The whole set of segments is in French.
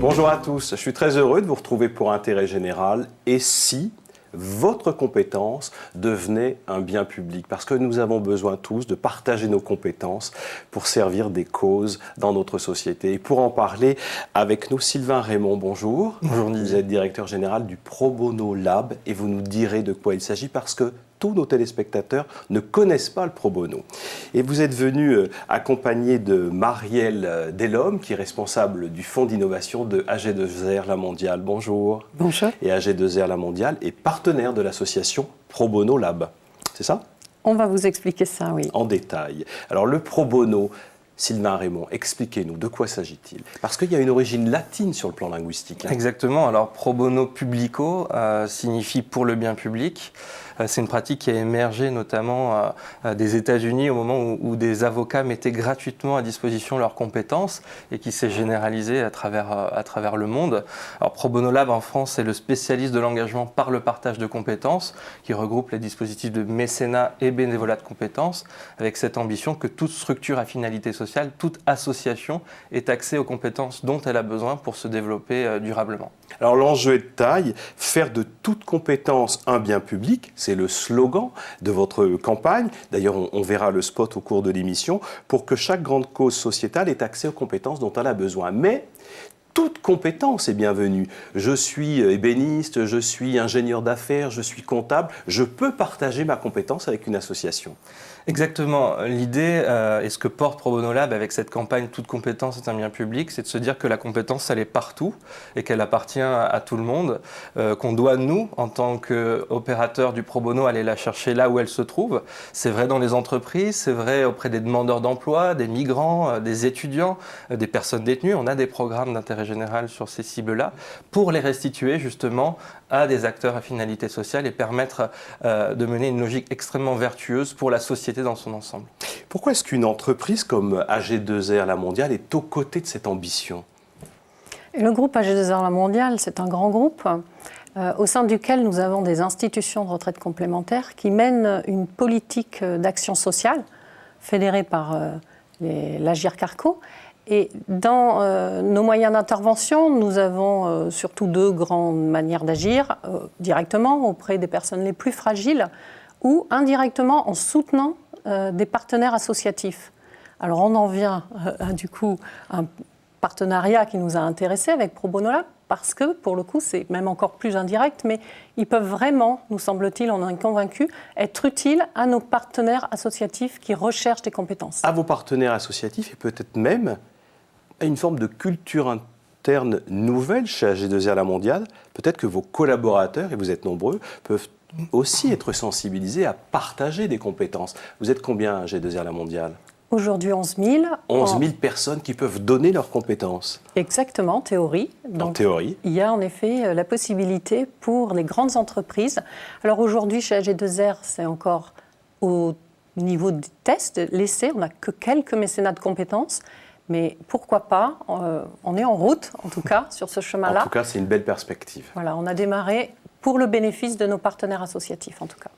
Bonjour à tous, je suis très heureux de vous retrouver pour Intérêt Général. Et si votre compétence devenait un bien public? Parce que nous avons besoin tous de partager nos compétences pour servir des causes dans notre société. Et pour en parler avec nous, Sylvain Raymond, bonjour. Bonjour. Vous êtes directeur général du Pro Bono Lab et vous nous direz de quoi il s'agit parce que tous nos téléspectateurs ne connaissent pas le Pro Bono. Et vous êtes venu accompagné de Marielle Delhomme, qui est responsable du fonds d'innovation de AG2R La Mondiale. Bonjour. Bonjour. Et AG2R La Mondiale est partenaire de l'association Pro Bono Lab. C'est ça? On va vous expliquer ça, oui. En détail. Alors le Pro Bono, Sylvain Raymond, expliquez-nous, de quoi s'agit-il? Parce qu'il y a une origine latine sur le plan linguistique. Exactement. Alors, pro bono publico signifie pour le bien public. C'est une pratique qui a émergé notamment des États-Unis au moment où des avocats mettaient gratuitement à disposition leurs compétences et qui s'est généralisée à travers le monde. Alors, Pro Bono Lab en France, c'est le spécialiste de l'engagement par le partage de compétences qui regroupe les dispositifs de mécénat et bénévolat de compétences avec cette ambition que toute structure à finalité sociale, toute association ait accès aux compétences dont elle a besoin pour se développer durablement. Alors l'enjeu est de taille, faire de toute compétence un bien public, c'est le slogan de votre campagne. D'ailleurs, on verra le spot au cours de l'émission, pour que chaque grande cause sociétale ait accès aux compétences dont elle a besoin. Mais toute compétence est bienvenue. Je suis ébéniste, je suis ingénieur d'affaires, je suis comptable, je peux partager ma compétence avec une association. Exactement. L'idée, et ce que porte Pro Bono Lab avec cette campagne « Toute compétence est un bien public », c'est de se dire que la compétence, elle est partout et qu'elle appartient à tout le monde, qu'on doit, nous, en tant qu'opérateurs du Pro Bono, aller la chercher là où elle se trouve. C'est vrai dans les entreprises, c'est vrai auprès des demandeurs d'emploi, des migrants, des étudiants, des personnes détenues. On a des programmes d'intérêt général sur ces cibles-là pour les restituer justement à des acteurs à finalité sociale et permettre de mener une logique extrêmement vertueuse pour la société dans son ensemble. Pourquoi est-ce qu'une entreprise comme AG2R La Mondiale est aux côtés de cette ambition? Et le groupe AG2R La Mondiale, c'est un grand groupe au sein duquel nous avons des institutions de retraite complémentaire qui mènent une politique d'action sociale fédérée par l'Agirc-Arrco. Et dans nos moyens d'intervention, nous avons surtout deux grandes manières d'agir, directement auprès des personnes les plus fragiles ou indirectement en soutenant des partenaires associatifs. Alors on en vient du coup à un partenariat qui nous a intéressés avec Pro Bono Lab, parce que pour le coup c'est même encore plus indirect, mais ils peuvent vraiment, nous semble-t-il, on en est convaincus, être utiles à nos partenaires associatifs qui recherchent des compétences. À vos partenaires associatifs et peut-être même à une forme de culture interne nouvelle chez AG2R La Mondiale. Peut-être que vos collaborateurs, et vous êtes nombreux, peuvent aussi être sensibilisés à partager des compétences. Vous êtes combien à AG2R La Mondiale? Aujourd'hui 11 000. 11 000 personnes qui peuvent donner leurs compétences. Exactement, en théorie. Donc, en théorie. Il y a en effet la possibilité pour les grandes entreprises. Alors aujourd'hui, chez AG2R, c'est encore au niveau des tests, l'essai, on n'a que quelques mécénats de compétences. Mais pourquoi pas, on est en route, en tout cas, sur ce chemin-là. En tout cas, c'est une belle perspective. Voilà, on a démarré pour le bénéfice de nos partenaires associatifs, en tout cas.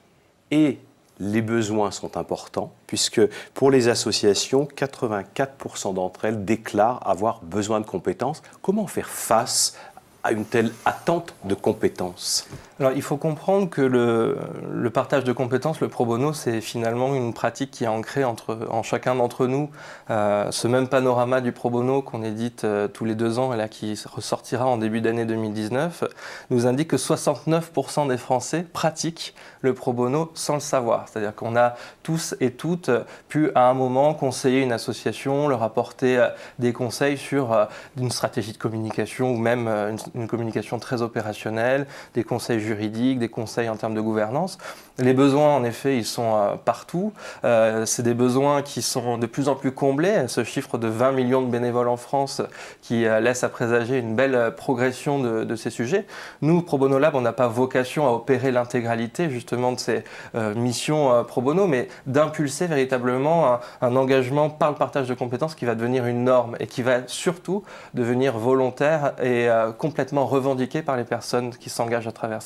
Et les besoins sont importants, puisque pour les associations, 84% d'entre elles déclarent avoir besoin de compétences. Comment faire face à une telle attente de compétences? Alors, il faut comprendre que le partage de compétences, le pro bono, c'est finalement une pratique qui est ancrée en chacun d'entre nous. Ce même panorama du pro bono qu'on édite tous les 2 ans et là, qui ressortira en début d'année 2019 nous indique que 69% des Français pratiquent le pro bono sans le savoir. C'est-à-dire qu'on a tous et toutes pu à un moment conseiller une association, leur apporter des conseils sur une stratégie de communication ou même une communication très opérationnelle, des conseils juridiques, des conseils en termes de gouvernance. Les besoins, en effet, ils sont partout. C'est des besoins qui sont de plus en plus comblés. Ce chiffre de 20 millions de bénévoles en France qui laisse à présager une belle progression de ces sujets. Nous, Pro Bono Lab, on n'a pas vocation à opérer l'intégralité justement de ces missions pro bono, mais d'impulser véritablement un engagement par le partage de compétences qui va devenir une norme et qui va surtout devenir volontaire et complètement revendiqué par les personnes qui s'engagent à travers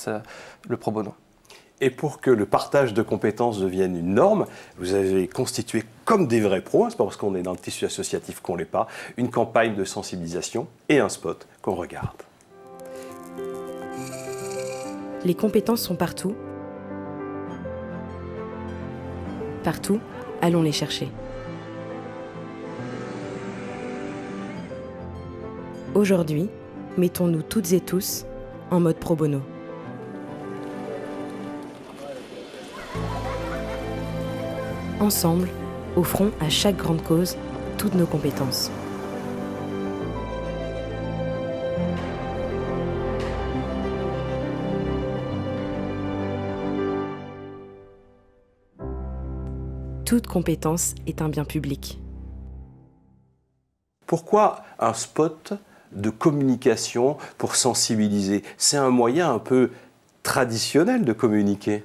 le pro bono. Et pour que le partage de compétences devienne une norme, vous avez constitué, comme des vrais pros, c'est pas parce qu'on est dans le tissu associatif qu'on l'est pas, une campagne de sensibilisation et un spot qu'on regarde. Les compétences sont partout. Partout, allons les chercher. Aujourd'hui, mettons-nous toutes et tous en mode pro bono. Ensemble, offrons à chaque grande cause toutes nos compétences. Toute compétence est un bien public. Pourquoi un spot de communication pour sensibiliser? C'est un moyen un peu traditionnel de communiquer.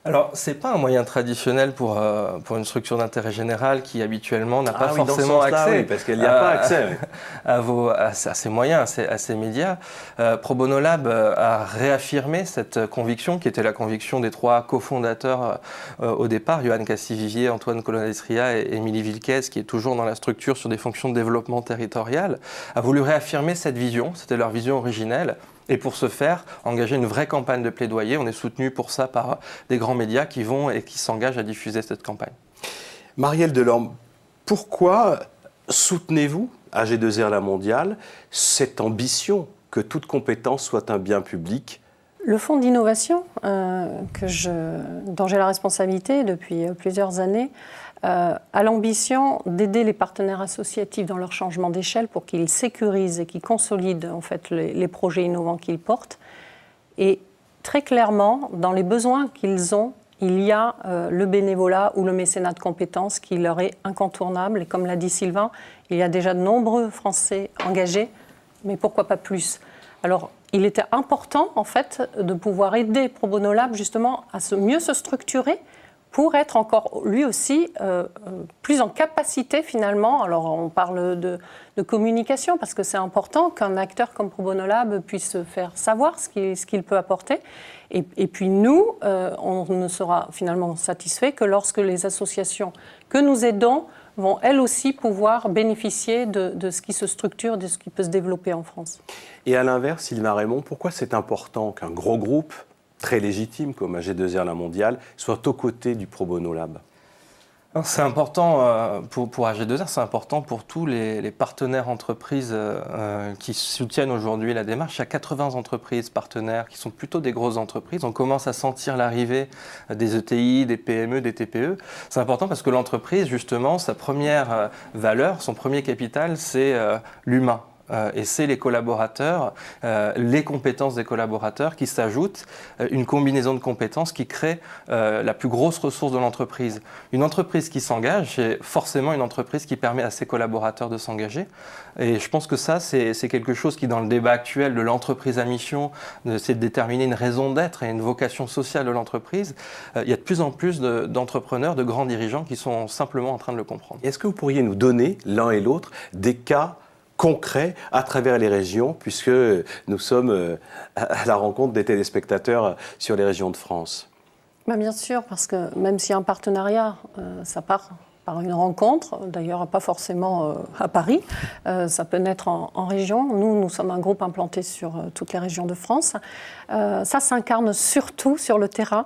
Alors, ce n'est pas un moyen traditionnel pour une structure d'intérêt général qui habituellement n'a pas forcément accès. Oui, parce qu'il n'y a pas accès. À ces moyens, à ces médias. Pro Bono Lab a réaffirmé cette conviction qui était la conviction des 3 cofondateurs au départ, Johan Castivivier, Antoine Colonna-Estria et Émilie Vilquez, qui est toujours dans la structure sur des fonctions de développement territorial, a voulu réaffirmer cette vision, c'était leur vision originelle. Et pour ce faire, engager une vraie campagne de plaidoyer. On est soutenu pour ça par des grands médias qui vont et qui s'engagent à diffuser cette campagne. Marielle Delorme, pourquoi soutenez-vous, AG2R La Mondiale, cette ambition que toute compétence soit un bien public? Le fonds d'innovation, dont j'ai la responsabilité depuis plusieurs années, a l'ambition d'aider les partenaires associatifs dans leur changement d'échelle pour qu'ils sécurisent et qu'ils consolident en fait, les projets innovants qu'ils portent. Et très clairement, dans les besoins qu'ils ont, il y a le bénévolat ou le mécénat de compétences qui leur est incontournable. Et comme l'a dit Sylvain, il y a déjà de nombreux Français engagés, mais pourquoi pas plus? Alors, il était important en fait de pouvoir aider Pro Bono Lab justement à mieux se structurer pour être encore, lui aussi, plus en capacité finalement. Alors on parle de communication parce que c'est important qu'un acteur comme Pro Bono Lab puisse faire savoir ce qu'il peut apporter. Et puis nous, on ne sera finalement satisfait que lorsque les associations que nous aidons vont elles aussi pouvoir bénéficier de ce qui se structure, de ce qui peut se développer en France. Et à l'inverse, Sylvain Raymond, pourquoi c'est important qu'un gros groupe très légitime comme AG2R La Mondiale, soit aux côtés du Pro Bono Lab? C'est important pour AG2R, c'est important pour tous les partenaires entreprises qui soutiennent aujourd'hui la démarche. Il y a 80 entreprises partenaires qui sont plutôt des grosses entreprises. On commence à sentir l'arrivée des ETI, des PME, des TPE. C'est important parce que l'entreprise, justement, sa première valeur, son premier capital, c'est l'humain. Et c'est les collaborateurs, les compétences des collaborateurs qui s'ajoutent, une combinaison de compétences qui crée la plus grosse ressource de l'entreprise. Une entreprise qui s'engage, c'est forcément une entreprise qui permet à ses collaborateurs de s'engager. Et je pense que ça, c'est quelque chose qui, dans le débat actuel de l'entreprise à mission, c'est de déterminer une raison d'être et une vocation sociale de l'entreprise. Il y a de plus en plus d'entrepreneurs, de grands dirigeants qui sont simplement en train de le comprendre. Est-ce que vous pourriez nous donner, l'un et l'autre, des cas concret à travers les régions, puisque nous sommes à la rencontre des téléspectateurs sur les régions de France? Bien sûr, parce que même si un partenariat, ça part par une rencontre, d'ailleurs pas forcément à Paris, ça peut naître en région. Nous sommes un groupe implanté sur toutes les régions de France. Ça s'incarne surtout sur le terrain.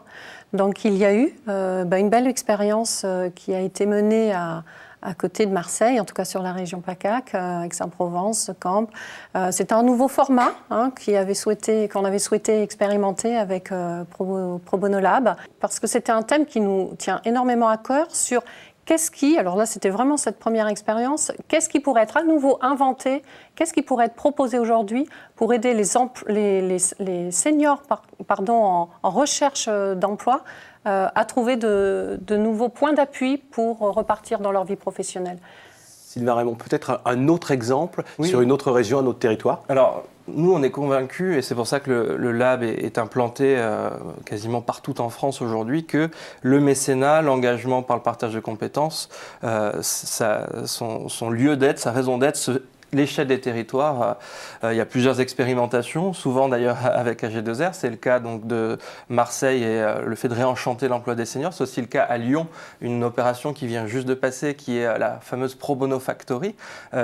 Donc il y a eu une belle expérience qui a été menée à côté de Marseille, en tout cas sur la région PACAC, Aix-en-Provence, Caen. C'est un nouveau format qu'on avait souhaité expérimenter avec Pro Bono Lab, parce que c'était un thème qui nous tient énormément à cœur sur alors là c'était vraiment cette première expérience, qu'est-ce qui pourrait être à nouveau inventé, qu'est-ce qui pourrait être proposé aujourd'hui pour aider les seniors en recherche d'emploi à trouver de nouveaux points d'appui pour repartir dans leur vie professionnelle. Sylvain Raymond, peut-être un autre exemple sur une autre région, un autre territoire? Alors, nous, on est convaincus, et c'est pour ça que le Lab est implanté quasiment partout en France aujourd'hui, que le mécénat, l'engagement par le partage de compétences, son lieu d'être, sa raison d'être, l'échelle des territoires, il y a plusieurs expérimentations, souvent d'ailleurs avec AG2R. C'est le cas donc de Marseille et le fait de réenchanter l'emploi des seniors. C'est aussi le cas à Lyon, une opération qui vient juste de passer, qui est la fameuse Pro Bono Factory,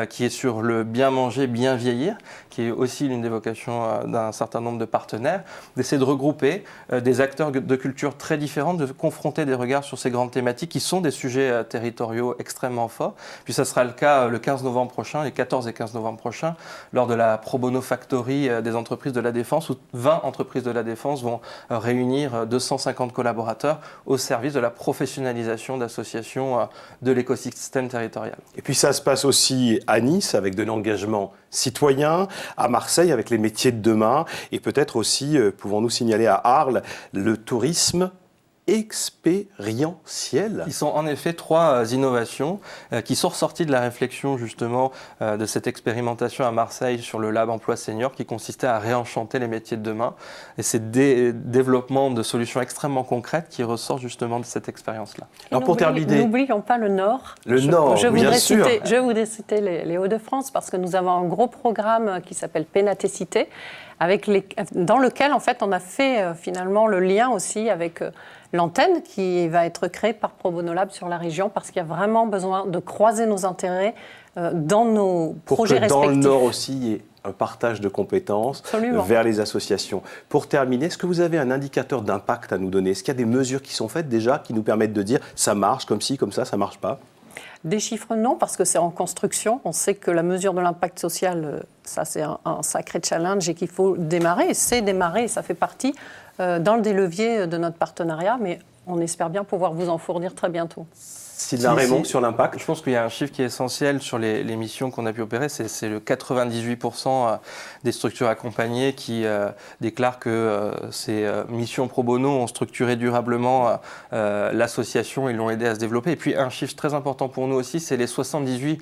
qui est sur le bien manger, bien vieillir, qui est aussi l'une des vocations d'un certain nombre de partenaires, d'essayer de regrouper des acteurs de culture très différentes, de confronter des regards sur ces grandes thématiques qui sont des sujets territoriaux extrêmement forts. Puis ça sera le cas le 15 novembre prochain, les 14 et 15 novembre prochains, lors de la Pro Bono Factory des entreprises de la défense, où 20 entreprises de la défense vont réunir 250 collaborateurs au service de la professionnalisation d'associations de l'écosystème territorial. Et puis ça se passe aussi à Nice avec de l'engagement citoyen, à Marseille avec les métiers de demain, et peut-être aussi, pouvons-nous signaler à Arles, le tourisme expérientiel. Ils sont en effet trois innovations qui sont ressorties de la réflexion justement de cette expérimentation à Marseille sur le Lab Emploi Senior qui consistait à réenchanter les métiers de demain. Et c'est des développements de solutions extrêmement concrètes qui ressortent justement de cette expérience-là. Alors pour terminer, n'oublions pas le Nord. Nord, bien sûr. Je voudrais citer les Hauts-de-France parce que nous avons un gros programme qui s'appelle Pénatécité, dans lequel en fait on a fait finalement le lien aussi avec l'antenne qui va être créée par Pro Bono Lab sur la région parce qu'il y a vraiment besoin de croiser nos intérêts dans nos projets respectifs. Pour que dans le Nord aussi, il y ait un partage de compétences vers les associations. Pour terminer, est-ce que vous avez un indicateur d'impact à nous donner? Est-ce qu'il y a des mesures qui sont faites déjà qui nous permettent de dire ça marche comme ci, comme ça marche pas? Des chiffres, non, parce que c'est en construction. On sait que la mesure de l'impact social, ça c'est un sacré challenge et qu'il faut démarrer. C'est démarrer, ça fait partie dans des leviers de notre partenariat, mais on espère bien pouvoir vous en fournir très bientôt. Sylvain Raymond, sur l'impact. Je pense qu'il y a un chiffre qui est essentiel sur les missions qu'on a pu opérer, c'est le 98% des structures accompagnées qui déclarent que ces missions pro bono ont structuré durablement l'association et l'ont aidé à se développer. Et puis un chiffre très important pour nous aussi, c'est les 78%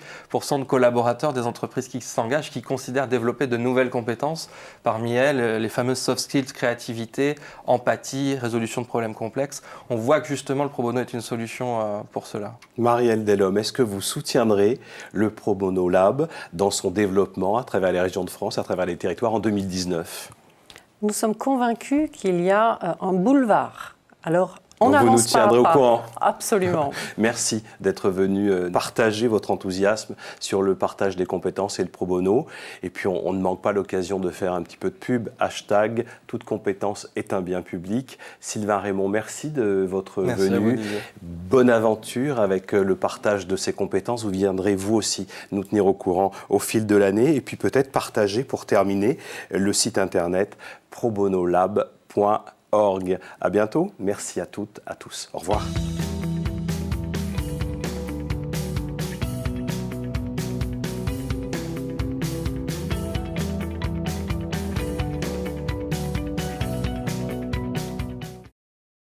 de collaborateurs des entreprises qui s'engagent, qui considèrent développer de nouvelles compétences. Parmi elles, les fameuses soft skills, créativité, empathie, résolution de problèmes complexes. On voit que justement le pro bono est une solution pour cela. Marielle Delhomme, est-ce que vous soutiendrez le Pro Bono Lab dans son développement à travers les régions de France, à travers les territoires en 2019 ? Nous sommes convaincus qu'il y a un boulevard. Alors, on donc vous nous tiendrez au courant. Absolument. Merci d'être venu partager votre enthousiasme sur le partage des compétences et le pro bono. Et puis on ne manque pas l'occasion de faire un petit peu de pub. # toute compétence est un bien public. Sylvain Raymond, merci de votre venue. Bonne aventure avec le partage de ces compétences. Vous viendrez vous aussi nous tenir au courant au fil de l'année. Et puis peut-être partager pour terminer le site internet probonolab.org. À bientôt. Merci à toutes, à tous. Au revoir.